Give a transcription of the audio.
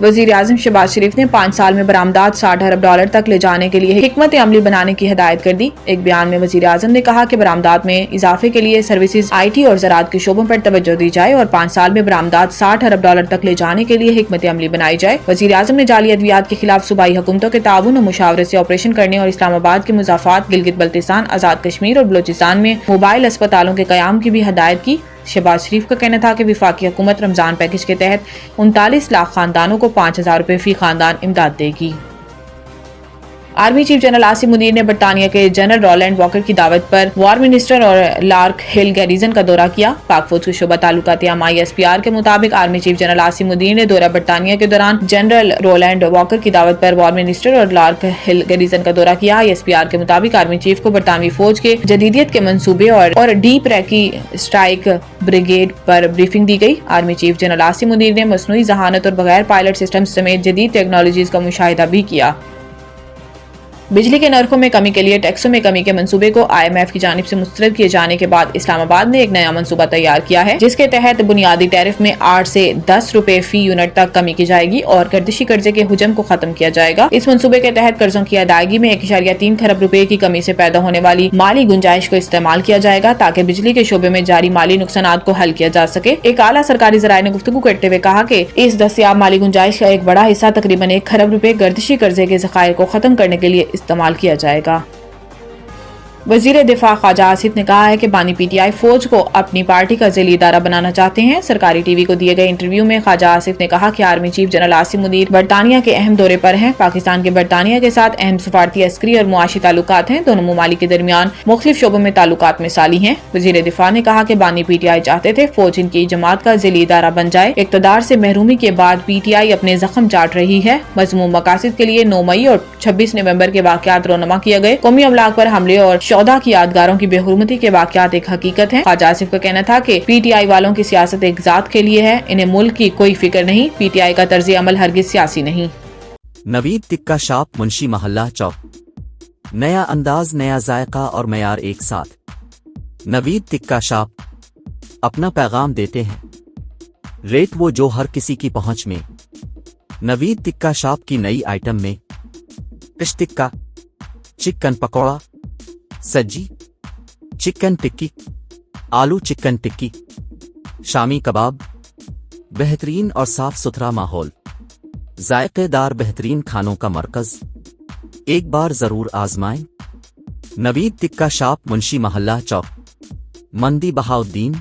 वजीर आजम शहबाज शरीफ ने 5 साल में बरामदात 60 अरब डॉलर तक ले जाने के लिए हिकमत अमली बनाने की हिदायत कर दी। एक बयान में वजीर आजम ने कहा कि बरामदात में इजाफे के लिए सर्विसेज, IT और ज़राअत के शोबों पर तवज्जो दी जाए और 5 साल में बरामदात 60 अरब डॉलर तक ले जाने के लिए हिकमत अमली बनाई जाए। वजीर आजम ने जाली अद्वियात के खिलाफ सूबाई हुकूमतों के ताउन और मुशावरत से ऑपरेशन करने और इस्लामाबाद के मुजाफात, गिलगित बल्तिस्तान, आजाद कश्मीर और बलोचिस्तान में मोबाइल अस्पतालों के कयाम की भी हिदायत की। शहबाज शरीफ का कहना था कि वफाकी हुकूमत रमजान पैकेज के तहत 39 लाख खानदानों को 5,000 रुपए फी खानदान इमदाद देगी। Army chief general Asim Munir ने बरतानिया के जनरल रोलैंड वॉकर की दावत पर वॉर मिनिस्टर और लार्क हिल गैरिजन का दौरा किया। पाक फौज के शोबा ताल्लुकात आमा ISPR के मुताबिक army chief general Asim Munir ने दौरा बरतानिया के दौरान जनरल रोलैंड वॉकर की दावत पर वॉर मिनिस्टर और लार्क हिल गैरिजन का दौरा किया। ISPR के मुताबिक आर्मी चीफ को बरतानवी फौज के जदीदियत के मंसूबे और डीप रैकी स्ट्राइक ब्रिगेड पर ब्रीफिंग दी गई। Army chief general Asim Munir ने मसनूई जहानत और बगैर पायलट सिस्टम समेत जदीद टेक्नोलॉजीज का मुशाहिदा भी किया। बिजली के नरखों में कमी के लिए टैक्सों में कमी के मंसूबे को IMF की जानिब से मुस्तरद किए जाने के बाद इस्लामाबाद ने एक नया मंसूबा तैयार किया है, जिसके तहत बुनियादी टैरिफ में 8 से 10 रुपए फी यूनिट तक कमी की जाएगी और गर्दिशी कर्जे के हुजम को खत्म किया जाएगा। इस मंसूबे के तहत कर्जों की अदायगी में 1.3 खरब रुपए की कमी से पैदा होने वाली माली गुंजाइश को इस्तेमाल किया जाएगा ताकि बिजली के शोबे में जारी माली नुकसानात को हल किया जा सके। एक आला सरकारी ज़राए ने गुफ्तगू करते हुए कहा कि इस दस्तियाब माली गुंजाइश का एक बड़ा हिस्सा तकरीबन 1 खरब रुपए गर्दिशी कर्जे के ज़खायर को खत्म करने के लिए इस्तेमाल किया जाएगा। वजीर दिफा ख्वाजा आसिफ ने कहा है कि बानी PTI फौज को अपनी पार्टी का ज़िली इदारा बनाना चाहते हैं। सरकारी टीवी को दिए गए इंटरव्यू में ख्वाजा आसिफ ने कहा कि army chief general Asim Munir बरतानिया के अहम दौरे पर हैं। पाकिस्तान के बरतानिया के साथ अहम सफारती, अस्करी और मुआशी ताल्लुकात हैं। दोनों ममालिक के दरमियान मुख्तलिफ शोबों में ताल्लुकात मिसाली हैं। वजीर दिफा ने कहा कि बानी PTI चाहते थे फौज इनकी जमात का ज़िली इदारा बन जाए। इक़्तिदार से महरूमी के बाद PTI अपने जख्म चाट रही है। मज़मूम मकासद के लिए 9 मई और 26 नवंबर के वाक़यात रोनमा किए गए। कौमी अमलाक पर हमले और शौदा की यादगारों की बेहुरमती के वाक़यात एक हकीकत है। ख्वाजा आसिफ का कहना था कि PTI वालों की सियासत एक जात के लिए है, इन्हें मुल्क की कोई फिक्र नहीं। PTI का तर्ज अमल हरगिज सियासी नहीं। नवीद टिक्का शॉप, मुंशी महल्ला चौक। नया अंदाज, नया जायका और मयार एक साथ। नवीद टिक्का शॉप अपना पैगाम देते हैं, रेट वो जो हर किसी की पहुंच में। नवीद टिक्का शॉप की नई आइटम में फिश टिक्का, चिकन पकौड़ा, सज्जी, चिकन टिक्की, आलू चिकन टिक्की, शामी कबाब, बेहतरीन और साफ सुथरा माहौल, जायकेदार बेहतरीन खानों का मरकज, एक बार जरूर आजमाएं। नवीद टिक्का शॉप, मुंशी महल्ला चौक, मंदी बहाउद्दीन।